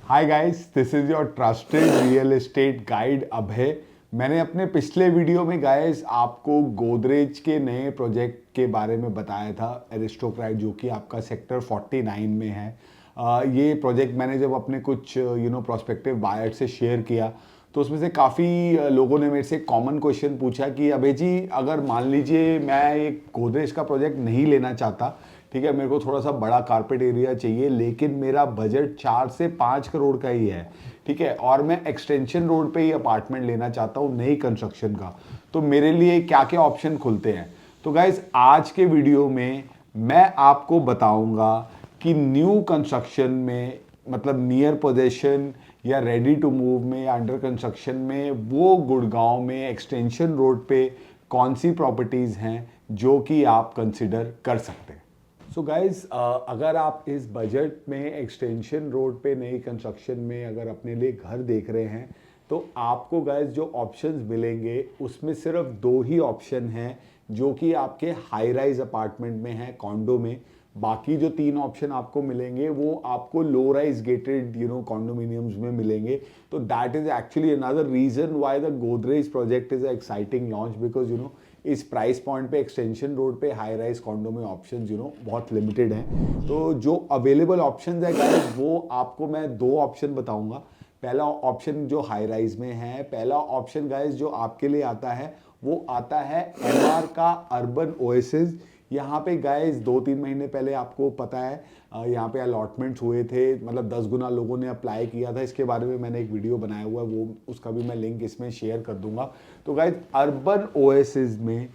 Hi guys, this is your trusted real estate guide Abhay. मैंने अपने पिछले वीडियो में गाइस आपको गोदरेज के नए प्रोजेक्ट के बारे में बताया था, एरिस्टोक्रेट, जो कि आपका सेक्टर 49 में है। ये प्रोजेक्ट मैंने जब अपने कुछ प्रोस्पेक्टिव बायर से शेयर किया तो उसमें से काफ़ी लोगों ने मेरे से कॉमन क्वेश्चन पूछा कि अभय जी, अगर मान लीजिए मैं एक गोदरेज का प्रोजेक्ट नहीं लेना चाहता, ठीक है, मेरे को थोड़ा सा बड़ा कारपेट एरिया चाहिए, लेकिन मेरा बजट 4 से 5 करोड़ का ही है, ठीक है, और मैं एक्सटेंशन रोड पे ही अपार्टमेंट लेना चाहता हूँ नई कंस्ट्रक्शन का, तो मेरे लिए क्या क्या ऑप्शन खुलते हैं। तो गाइज आज के वीडियो में मैं आपको बताऊंगा कि न्यू कंस्ट्रक्शन में, मतलब नियर पोजेशन या रेडी टू मूव में या अंडर कंस्ट्रक्शन में, वो गुड़गांव में एक्सटेंशन रोड पे कौन सी प्रॉपर्टीज़ हैं जो कि आप कंसिडर कर सकते हैं। सो गाइज, अगर आप इस बजट में एक्सटेंशन रोड पे नई कंस्ट्रक्शन में अगर अपने लिए घर देख रहे हैं तो आपको गाइज जो ऑप्शंस मिलेंगे उसमें सिर्फ दो ही ऑप्शन हैं जो कि आपके हाई राइज अपार्टमेंट में हैं, कॉन्डो में। बाकी जो 3 ऑप्शन आपको मिलेंगे वो आपको लो राइज गेटेड कॉन्डोमिनियम्स में मिलेंगे। तो that is actually another reason why the Godrej project is a exciting launch, because इस प्राइस पॉइंट पे एक्सटेंशन रोड पे हाई राइज कॉन्डो में ऑप्शंस बहुत लिमिटेड हैं। तो जो अवेलेबल ऑप्शंस है गाइस, वो आपको मैं 2 ऑप्शन बताऊंगा। पहला ऑप्शन जो हाई राइज में है, पहला ऑप्शन गाइस जो आपके लिए आता है वो आता है एमआर का अर्बन ओएसिस। यहाँ पे गाइस 2-3 महीने पहले आपको पता है यहाँ पे अलॉटमेंट्स हुए थे, मतलब 10 गुना लोगों ने अप्लाई किया था। इसके बारे में मैंने एक वीडियो बनाया हुआ है, वो उसका भी मैं लिंक इसमें शेयर कर दूंगा। तो गाइस अर्बन ओएसिस में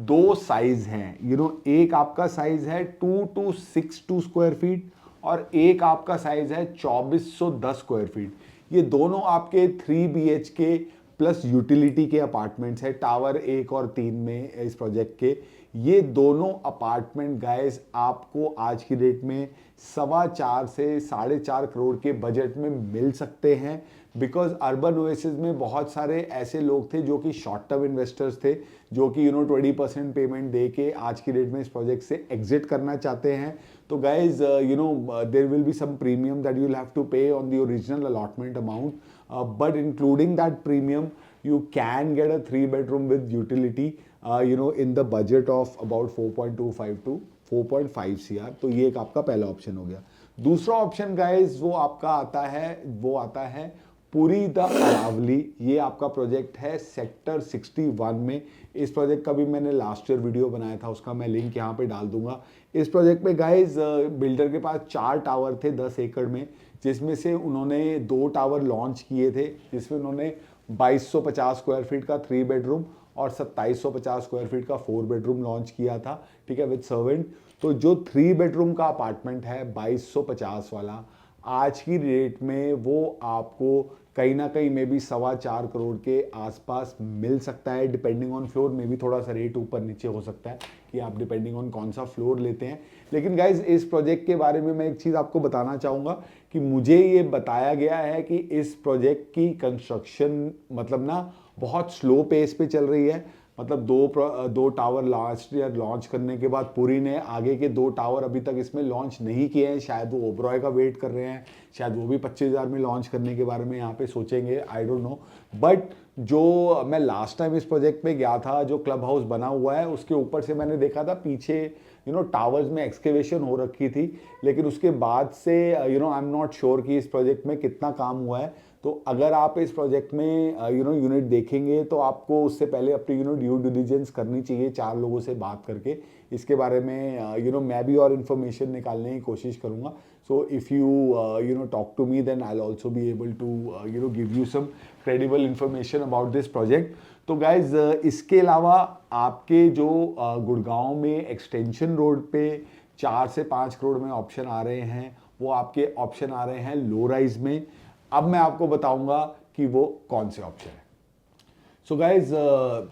2 साइज हैं, एक आपका साइज है 2262 स्क्वायर फीट और एक आपका साइज है 2410 स्क्वायर फीट। ये दोनों आपके 3 BHK प्लस यूटिलिटी के अपार्टमेंट्स हैं, टावर 1 और 3 में इस प्रोजेक्ट के। ये दोनों अपार्टमेंट गाइस आपको आज की डेट में 4.25 से 4.5 करोड़ के बजट में मिल सकते हैं। बिकॉज अर्बन ओएसिस में बहुत सारे ऐसे लोग थे जो कि शॉर्ट टर्म इन्वेस्टर्स थे, जो कि 20% पेमेंट दे के आज की डेट में इस प्रोजेक्ट से एग्जिट करना चाहते हैं। तो guys there will be some premium that you will have to pay on the original allotment amount, but including that premium you can get a 3 bedroom with utility in the budget of about 4.25 to 4.5 CR। तो ये एक आपका पहला option हो गया। दूसरा option guys वो आपका आता है पुरी द अरावली। ये आपका प्रोजेक्ट है सेक्टर 61 में। इस प्रोजेक्ट का भी मैंने लास्ट ईयर वीडियो बनाया था, उसका मैं लिंक यहाँ पे डाल दूंगा। इस प्रोजेक्ट में गाइस बिल्डर के पास 4 टावर थे 10 एकड़ में, जिसमें से उन्होंने 2 टावर लॉन्च किए थे, जिसमें उन्होंने 2250 स्क्वायर फीट का 3 बेडरूम और 2750 स्क्वायर फीट का 4 बेडरूम लॉन्च किया था, ठीक है, विद सर्वेंट। तो जो 3 बेडरूम का अपार्टमेंट है 2250 वाला, आज की डेट में वो आपको कहीं ना कहीं में भी 4.25 करोड़ के आसपास मिल सकता है, डिपेंडिंग ऑन फ्लोर में भी थोड़ा सा रेट ऊपर नीचे हो सकता है कि आप डिपेंडिंग ऑन कौन सा फ्लोर लेते हैं। लेकिन गाइज इस प्रोजेक्ट के बारे में मैं एक चीज़ आपको बताना चाहूँगा कि मुझे ये बताया गया है कि इस प्रोजेक्ट की कंस्ट्रक्शन मतलब ना बहुत स्लो पेस पे चल रही है। मतलब दो टावर लास्ट ईयर लॉन्च करने के बाद पुरी ने आगे के 2 टावर अभी तक इसमें लॉन्च नहीं किए हैं। शायद वो ओबरॉय का वेट कर रहे हैं, शायद वो भी 25,000 में लॉन्च करने के बारे में यहाँ पे सोचेंगे, आई डोंट नो। बट जो मैं लास्ट टाइम इस प्रोजेक्ट में गया था, जो क्लब हाउस बना हुआ है उसके ऊपर से मैंने देखा था पीछे टावर्स में एक्सकेवेशन हो रखी थी, लेकिन उसके बाद से आई एम नॉट श्योर कि इस प्रोजेक्ट में कितना काम हुआ है। तो अगर आप इस प्रोजेक्ट में यूनिट देखेंगे तो आपको उससे पहले अपनी ड्यू डिलिजेंस करनी चाहिए, 4 लोगों से बात करके इसके बारे में मैं भी और इन्फॉर्मेशन निकालने की कोशिश करूँगा। So if you talk to me, then I will also be able to give you some credible information about this project. तो गाइज इसके अलावा आपके जो गुड़गांव में एक्सटेंशन रोड पे 4 से 5 करोड़ में ऑप्शन आ रहे हैं, वो आपके ऑप्शन आ रहे हैं लो राइज में। अब मैं आपको बताऊंगा कि वो कौन से ऑप्शन है। सो गाइज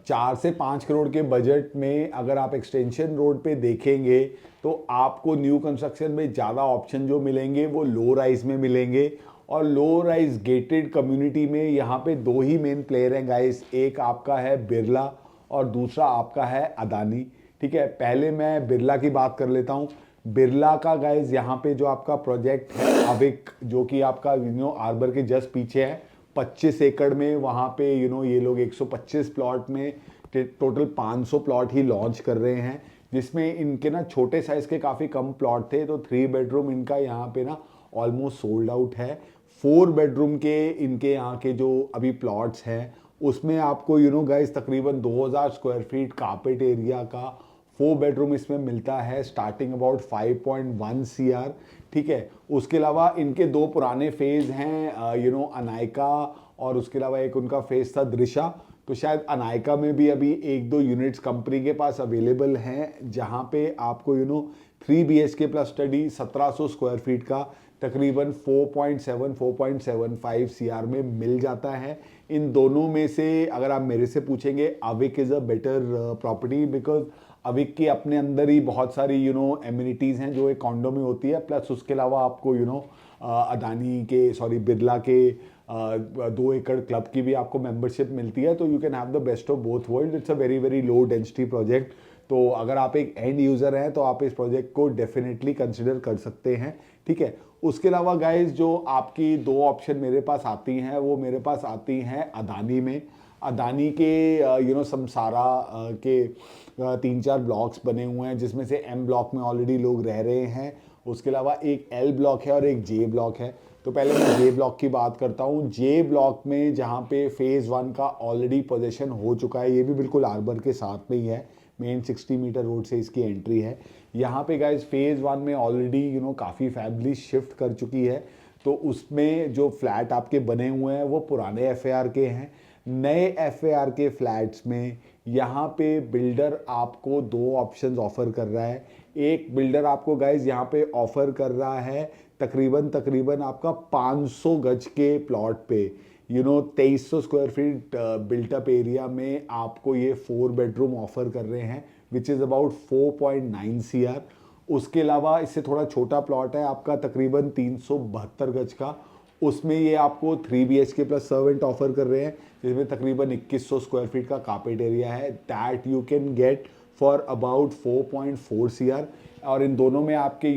4 से 5 करोड़ के बजट में अगर आप एक्सटेंशन रोड पे देखेंगे तो आपको न्यू कंस्ट्रक्शन में ज़्यादा ऑप्शन जो मिलेंगे वो लो राइज में मिलेंगे। और लो राइज गेटेड कम्युनिटी में यहाँ पे 2 ही मेन प्लेयर हैं गाइस, एक आपका है बिरला और दूसरा आपका है अदानी, ठीक है। पहले मैं बिरला की बात कर लेता हूँ। बिरला का गाइज यहाँ पे जो आपका प्रोजेक्ट है अविक, जो कि आपका आर्बर के जस्ट पीछे है, 25 एकड़ में वहाँ पे ये लोग 125 प्लॉट में टोटल 500 प्लॉट ही लॉन्च कर रहे हैं, जिसमें इनके ना छोटे साइज के काफ़ी कम प्लॉट थे। तो 3 बेडरूम इनका यहाँ पे ना ऑलमोस्ट सोल्ड आउट है। 4 बेडरूम के इनके यहाँ के जो अभी प्लॉट्स हैं उसमें आपको गाइस तकरीबन 2000 स्क्वायर फीट कारपेट एरिया का 4 बेडरूम इसमें मिलता है, स्टार्टिंग अबाउट 5.1 CR। ठीक है, उसके अलावा इनके 2 पुराने फेज हैं अनायका, और उसके अलावा एक उनका फेज था दृशा। तो शायद अनायका में भी अभी 1-2 यूनिट्स कंपनी के पास अवेलेबल हैं, जहाँ पे आपको 3 BHK plus study 1700 square feet का तकरीबन 4.75 CR में मिल जाता है। इन दोनों में से अगर आप मेरे से पूछेंगे, Avik is a better property, because Avik के अपने अंदर ही बहुत सारी एमिनिटीज़ हैं जो एक कॉन्डो में होती है, प्लस उसके अलावा आपको अदानी के बिरला के 2 एकड़ क्लब की भी आपको मेंबरशिप मिलती है। तो you can have the best of both world. It's a very very low density project. तो अगर आप एक एंड यूज़र हैं तो आप इस प्रोजेक्ट को डेफिनेटली कंसिडर कर सकते हैं। ठीक है, उसके अलावा गाइज जो आपकी 2 ऑप्शन मेरे पास आती हैं वो मेरे पास आती हैं अदानी में। अदानी के समसारा के 3-4 ब्लॉक्स बने हुए हैं, जिसमें से M ब्लॉक में ऑलरेडी लोग रह रहे हैं। उसके अलावा एक L ब्लॉक है और एक J ब्लॉक है। तो पहले मैं J ब्लॉक की बात करता हूँ। J ब्लॉक में जहाँ पे फेज़ 1 का ऑलरेडी पोजेशन हो चुका है, ये भी बिल्कुल आर्बर के साथ में ही है, मेन 60 मीटर रोड से इसकी एंट्री है। यहाँ पे गाइज फेज़ 1 में ऑलरेडी काफ़ी फैमिली शिफ्ट कर चुकी है। तो उसमें जो फ्लैट आपके बने हुए हैं वो पुराने FAR के हैं। नए FAR के फ्लैट्स में यहाँ पे बिल्डर आपको 2 ऑप्शंस ऑफर कर रहा है। एक बिल्डर आपको गाइज यहाँ पे ऑफर कर रहा है तकरीबन आपका 500 गज के प्लॉट पे 2300 स्क्वायर फीट बिल्टअप एरिया में आपको ये 4 बेडरूम ऑफर कर रहे हैं, विच इज़ अबाउट 4.9 CR। उसके अलावा इससे थोड़ा छोटा प्लॉट है आपका तकरीबन 372 गज का, उसमें ये आपको 3 BHK प्लस सर्वेंट ऑफर कर रहे हैं, जिसमें तकरीबन 2100 स्क्वायर फीट का कारपेट एरिया है। That you can get for about 4.4 CR। और इन दोनों में आपके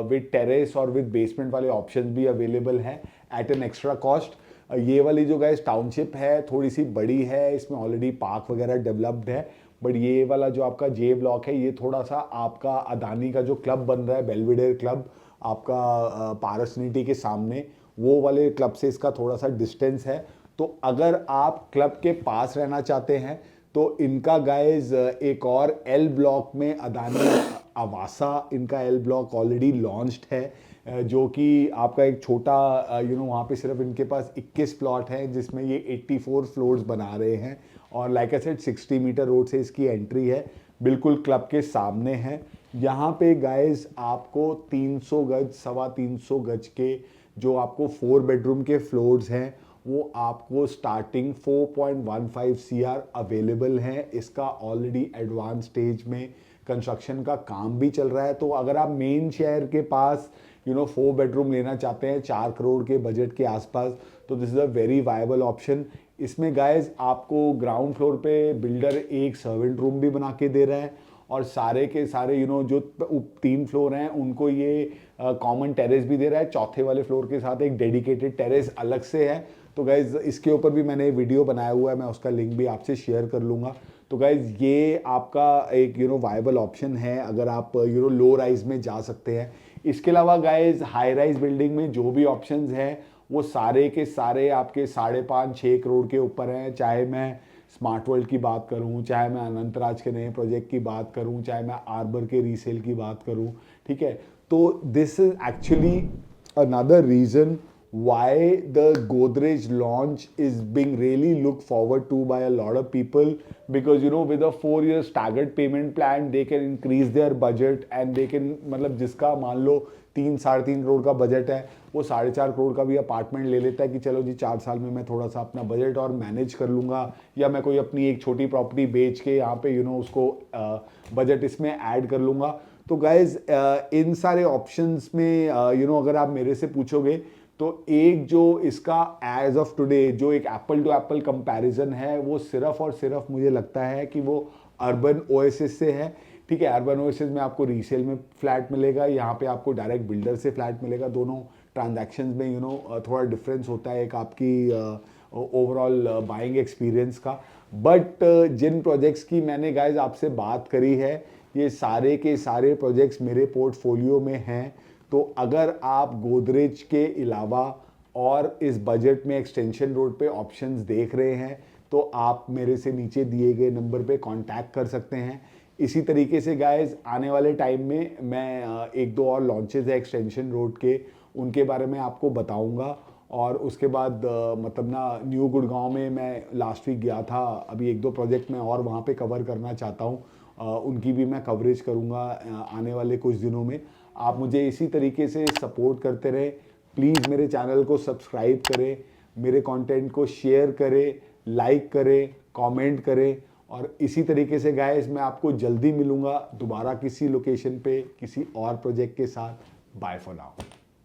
विद टेरेस और विद बेसमेंट वाले ऑप्शन भी अवेलेबल हैं एट एन एक्स्ट्रा कॉस्ट। ये वाली जो गाइस टाउनशिप है थोड़ी सी बड़ी है, इसमें ऑलरेडी पार्क वगैरह डेवलप्ड है, बट ये वाला जो आपका J ब्लॉक है ये थोड़ा सा आपका अदानी का जो क्लब बन रहा है, बेलविडेयर क्लब आपका पारसनिटी के सामने, वो वाले क्लब से इसका थोड़ा सा डिस्टेंस है। तो अगर आप क्लब के पास रहना चाहते हैं तो इनका गाइज एक और L ब्लॉक में अदानी आवासा, इनका L ब्लॉक ऑलरेडी लॉन्च्ड है, जो कि आपका एक छोटा वहाँ पे सिर्फ इनके पास 21 प्लॉट हैं, जिसमें ये 84 फ्लोर्स बना रहे हैं। और like I said 60 metre road से इसकी एंट्री है, बिल्कुल क्लब के सामने है। यहाँ पे गाइज आपको 300 गज 350 गज के जो आपको 4 बेडरूम के फ्लोर्स हैं वो आपको स्टार्टिंग 4.15 CR अवेलेबल हैं। इसका ऑलरेडी एडवांस स्टेज में कंस्ट्रक्शन का काम भी चल रहा है। तो अगर आप मेन शहर के पास 4 बेडरूम लेना चाहते हैं 4 करोड़ के बजट के आसपास, तो this is a very viable option. इसमें गाइज आपको ग्राउंड फ्लोर पे बिल्डर एक सर्वेंट रूम भी बना के दे रहा है, और सारे के सारे जो 3 फ्लोर हैं उनको ये कॉमन टेरेस भी दे रहा है। चौथे वाले फ्लोर के साथ एक डेडिकेटेड टेरेस अलग से है। तो गाइज इसके ऊपर भी मैंने वीडियो बनाया हुआ है, मैं उसका लिंक भी आपसे शेयर कर लूँगा। तो गाइज ये आपका एक वायबल ऑप्शन है अगर आप लो राइज में जा सकते हैं। इसके अलावा गाइज हाई राइज बिल्डिंग में जो भी ऑप्शंस हैं वो सारे के सारे आपके 5.5-6 करोड़ के ऊपर हैं। चाहे मैं स्मार्ट वर्ल्ड की बात करूं, चाहे मैं अनंतराज के नए प्रोजेक्ट की बात करूं, चाहे मैं आर्बर के रीसेल की बात करूं। ठीक है, तो this is actually another reason why the Godrej launch is being really looked forward to by a lot of people, because with a 4-year staggered payment plan they can increase their budget and they can मतलब जिसका मान लो 3-3.5 करोड़ का budget है वो 4.5 करोड़ का भी apartment ले लेता है कि चलो जी 4 साल में मैं थोड़ा सा अपना बजट और मैनेज कर लूँगा, या मैं कोई अपनी एक छोटी प्रॉपर्टी बेच के यहाँ पे उसको बजट इसमें ऐड कर लूँगा। तो गाइज इन सारे ऑप्शंस में अगर आप मेरे से पूछोगे तो एक जो इसका एज ऑफ टुडे जो एक एप्पल टू एप्पल कंपैरिजन है वो सिर्फ और सिर्फ मुझे लगता है कि वो अर्बन ओएसिस से है। ठीक है। अर्बन ओएसिस में आपको रीसेल में फ्लैट मिलेगा, यहाँ पे आपको डायरेक्ट बिल्डर से फ्लैट मिलेगा। दोनों ट्रांजैक्शंस में थोड़ा डिफरेंस होता है एक आपकी ओवरऑल बाइंग एक्सपीरियंस का। बट जिन प्रोजेक्ट्स की मैंने गाइज आपसे बात करी है, ये सारे के सारे प्रोजेक्ट्स मेरे पोर्टफोलियो में हैं। तो अगर आप गोदरेज के अलावा और इस बजट में एक्सटेंशन रोड पे ऑप्शंस देख रहे हैं, तो आप मेरे से नीचे दिए गए नंबर पे कांटेक्ट कर सकते हैं। इसी तरीके से गाइज आने वाले टाइम में मैं एक दो और लॉन्चेस है एक्सटेंशन रोड के, उनके बारे में आपको बताऊंगा। और उसके बाद मतलब ना न्यू गुड़गांव में मैं लास्ट वीक गया था, अभी एक दो प्रोजेक्ट मैं और वहाँ पे कवर करना चाहता हूँ, उनकी भी मैं कवरेज करूँगा आने वाले कुछ दिनों में। आप मुझे इसी तरीके से सपोर्ट करते रहें। प्लीज़ मेरे चैनल को सब्सक्राइब करें, मेरे कंटेंट को शेयर करें, लाइक करें, कमेंट करें। और इसी तरीके से गाइस मैं आपको जल्दी मिलूँगा दोबारा किसी लोकेशन पे किसी और प्रोजेक्ट के साथ। Bye for now.